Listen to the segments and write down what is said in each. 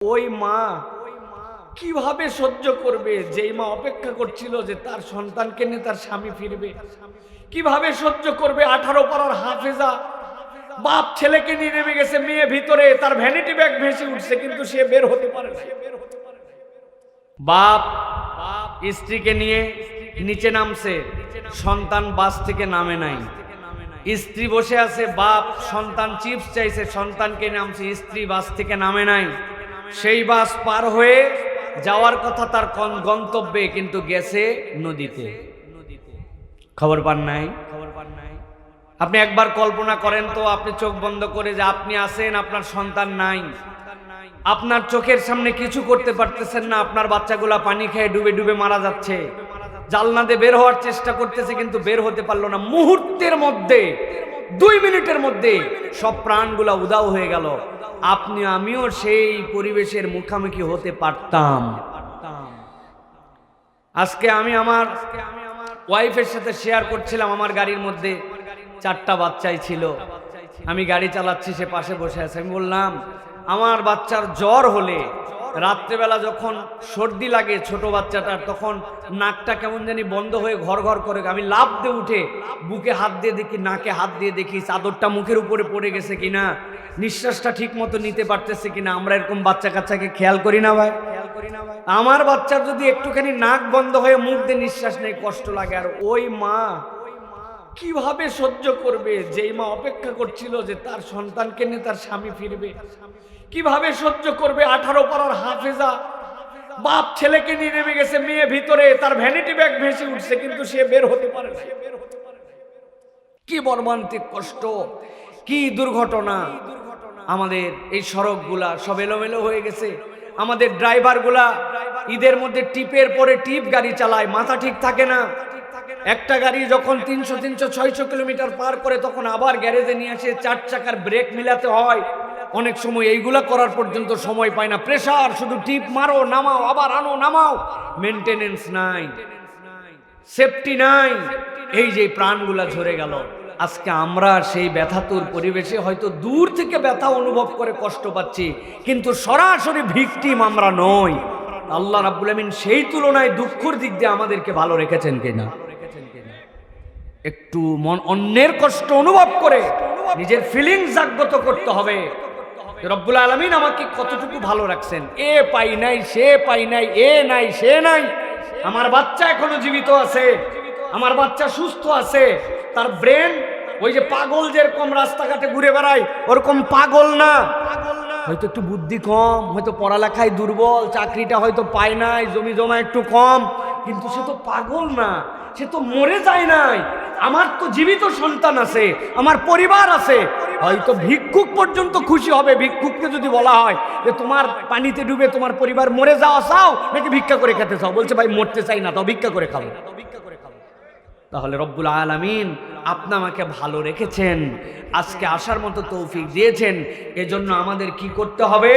ওই মা কিভাবে সহ্য করবে যেই মা অপেক্ষা করছিল যে তার সন্তানকে নিয়ে তার স্বামী ফিরবে? কিভাবে সহ্য করবে 18 পারার হাফেজা বাপ ছেলেকে নিয়ে নেমে গেছে, মেয়ে ভিতরে, তার ভ্যানিটি ব্যাগ ভেসে উঠছে, কিন্তু সে বের হতে পারে না। বাপ স্ত্রীকে নিয়ে নিচে নামছে, সন্তান বাস থেকে নামে নাই। স্ত্রী বসে আছে, বাপ সন্তান চিপস চাইছে, সন্তানকে নামছে, স্ত্রী বাস থেকে নামে নাই। সেই বাস পার হয়ে যাওয়ার কথা তার গন্তব্যে, কিন্তু গেছে নদীতে। খবর পান নাই? আপনি একবার কল্পনা করেন তো, আপনি চোখ বন্ধ করে যে আপনি আছেন, আপনার সন্তান নাই, আপনার চোখের সামনে কিছু করতে পারতেছেন না, আপনার বাচ্চাগুলা পানি খেয়ে ডুবে ডুবে মারা যাচ্ছে, জানলা দিয়ে বের হওয়ার চেষ্টা করতেছে কিন্তু বের হতে পারলো না। মুহূর্তের মধ্যে, 2 মিনিটের মধ্যে সব প্রাণগুলা উধাও হয়ে গেল। আপনি আমিও সেই পরিবেশের মুখোমুখি হতে পারতাম। আজকে আমি আমার ওয়াইফের সাথে শেয়ার করছিলাম, আমার গাড়ির মধ্যে 4টা বাচ্চাই ছিল, আমি গাড়ি চালাচ্ছি, সে পাশে বসে আছে। আমি বললাম, আমার বাচ্চার জ্বর হলে, রাত্রেবেলা যখন সর্দি লাগে ছোট বাচ্চাটার, তখন নাকটা কেমন জানি বন্ধ হয়ে ঘর ঘর করে, আমি লাফ দিয়ে উঠে বুকে হাত দিয়ে দেখি, নাকে হাত দিয়ে দেখি চাদরটা মুখের উপরে পড়ে গেছে কিনা, নিঃশ্বাসটা ঠিক মতো নিতে পারতেছে কিনা। আমরা এরকম বাচ্চা কাচ্চাকে খেয়াল করি না ভাই? আমার বাচ্চার যদি একটুখানি নাক বন্ধ হয়ে মুখ দিয়ে নিঃশ্বাস নেই, কষ্ট লাগে। আর ওই মা কিভাবে সহ্য করবে যেই মা অপেক্ষা করছিল যে তার সন্তানকে নিয়ে তার স্বামী ফিরবে? কিভাবে সহ্য করবে 18 পারার হাফেজা বাপ ছেলেকে নিয়ে নেমে গেছে, মেয়ে ভিতরে, তার ভ্যানিটি ব্যাগ ভেসে উঠছে, কিন্তু সে বের হতে পারে না। কি মর্মান্তিক কষ্ট, কি দুর্ঘটনা! আমাদের এই সড়কগুলা সব এলোমেলো হয়ে গেছে। আমাদের ড্রাইভারগুলা ঈদের মধ্যে টিপের পরে টিপ গাড়ি চালায়, মাথা ঠিক থাকে না। একটা গাড়ি যখন 300-600 কিলোমিটার পার করে, তখন আবার গ্যারেজে নিয়ে আসে, 4 চাকার ব্রেক মিলাতে হয়। অনেক সময় এইগুলা করার পর্যন্ত সময় পায় না। প্রেসার, শুধু টিপ মারো, নামাও, আবার আনো, নামাও, মেনটেনেন্স নাই, সেফটি নাই। এই যে প্রাণগুলা ঝরে গেল। আজকে আমরা সেই ব্যথাতুর পরিবেশে হয়তো দূর থেকে ব্যথা অনুভব করে কষ্ট পাচ্ছি, কিন্তু সরাসরি ভিকটিম আমরা নই। আল্লাহ রাব্বুল আমিন সেই তুলনায় দুঃখের দিক দিয়ে আমাদেরকে ভালো রেখেছেন কিনা? একটু অন্যের কষ্ট অনুভব করে নিজের ফিলিংস জাগ্রত করতে হবে। রব্বুল আলামিন আমাকে কতটুকু ভালো রাখছেন, এ পাই নাই, সে পাই নাই, এ নাই, সে নাই। আমার বাচ্চা এখনো জীবিত আছে, আমার বাচ্চা সুস্থ আছে, তার ব্রেন ওই যে পাগল যেরকম রাস্তাঘাটে ঘুরে বেড়ায় ওরকম পাগল না। হয়তো একটু বুদ্ধি কম, হয়তো পড়ালেখায় দুর্বল, চাকরিটা হয়তো পায় নাই, জমি জমা একটু কম, কিন্তু সে তো পাগল না, সে তো মরে যায় নাই। আমার তো জীবিত সন্তান আছে, আমার পরিবার আছে। হয়তো ভিক্ষুক পর্যন্ত খুশি হবে ভিক্ষুককে যদি বলা হয় যে তোমার পানিতে ডুবে তোমার পরিবার মরে যাওয়া চাও নাকি ভিক্ষা করে খেতে চাও? বলছে ভাই মরতে চাই না, তাও ভিক্ষা করে খাবো। তাহলে রব্বুল আলামিন আপনি আমাকে ভালো রেখেছেন, আজকে আসার মতো তৌফিক দিয়েছেন। এজন্য আমাদের কি করতে হবে?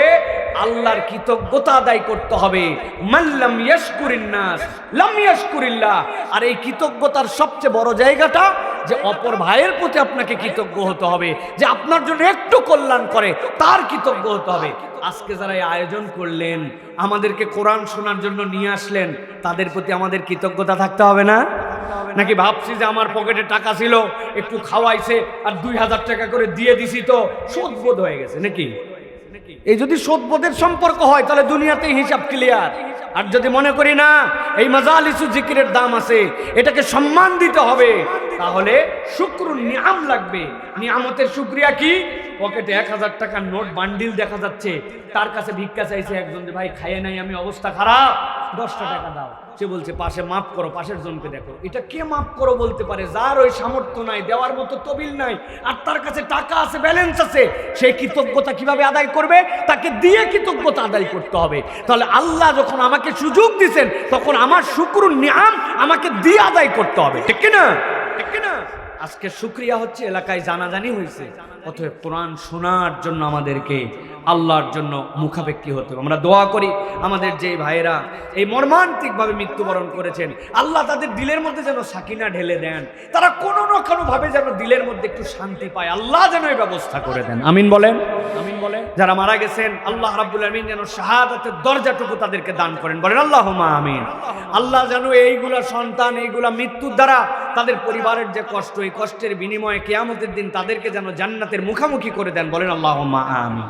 আল্লাহর কৃতজ্ঞতা আদায় করতে হবে। মাল্লাম ইয়াশকুরিন নাস লাম ইয়াশকুরিল্লাহ। আর এই কৃতজ্ঞতার সবচেয়ে বড় জায়গাটা যে অপর ভাইয়ের প্রতি আপনাকে কৃতজ্ঞ হতে হবে, যে আপনার জন্য একটু কল্যাণ করে তার কৃতজ্ঞ হতে হবে। আজকে যারা এই আয়োজন করলেন, আমাদেরকে কোরআন শোনার জন্য নিয়ে আসলেন, তাদের প্রতি আমাদের কৃতজ্ঞতা থাকতে হবে না? নাকি ভাবছি যে আমার পকেটে টাকা ছিল, একটু খাওয়াইছে আর 2000 টাকা করে দিয়ে দিছি, তো শোধবোধ হয়ে গেছে নাকি? এই যদি শোধবোধের সম্পর্ক হয় তাহলে দুনিয়াতেই হিসাব ক্লিয়ার। আর যদি মনে করি না এই মাজালিসু জিকিরের দাম আছে, এটাকে সম্মান দিতে হবে, তাহলে শুকরুন নিয়াম লাগবে। নিয়ামতের শুকরিয়া কি? পকেটে 1000 টাকার নোট বান্ডিল দেখা যাচ্ছে, তার কাছে ভিক্ষা চাইছে একজন, যে ভাই খাইয়ে নাই, আমি অবস্থা খারাপ, 10টা টাকা দাও। সে বলছে পাশে মাফ করো, পাশের জনকে দেখো। এটা কে মাফ করো বলতে পারে? যার ওই সামর্থ্য নাই, দেওয়ার মতো তবিল নাই, আর তার কাছে টাকা আছে, ব্যালেন্স আছে, সেই কৃতজ্ঞতা কিভাবে আদায় করবে? তাকে দিয়ে কৃতজ্ঞতা আদায় করতে হবে। তাহলে আল্লাহ যখন আমাকে সুযোগ দিচ্ছেন, তখন আমার শুকরুন নিয়াম আমাকে দিয়ে আদায় করতে হবে, ঠিক না? ঠিক না? আজকে শুকরিয়া হচ্ছে এলাকায় জানাজানি হয়েছে, অতএব কোরআন শোনার জন্য আমাদেরকে আল্লাহর জন্য মুখাপেক্ষী হতে হবে। আমরা দোয়া করি আমাদের যে ভাইয়েরা এই মর্মান্তিকভাবে মৃত্যুবরণ করেছেন, আল্লাহ তাদের দিলের মধ্যে যেন সাকিনা ঢেলে দেন, তারা কোনো না কোনো ভাবে যেন দিলের মধ্যে একটু শান্তি পায়, আল্লাহ যেন এই ব্যবস্থা করে দেন। আমিন বলেন, আমিন বলেন। যারা মারা গেছেন আল্লাহ রাব্বুল আমিন যেন শাহাদাতের দরজাটুকু তাদেরকে দান করেন, বলেন আল্লাহুম্মা আমিন। আল্লাহ যেন এইগুলা সন্তান, এইগুলা মৃত্যুর দ্বারা তাদের পরিবারের যে কষ্ট, এই কষ্টের বিনিময়ে কিয়ামতের দিন তাদেরকে যেন জান্নাতের মুখামুখি করে দেন, বলেন আল্লাহুম্মা আমিন।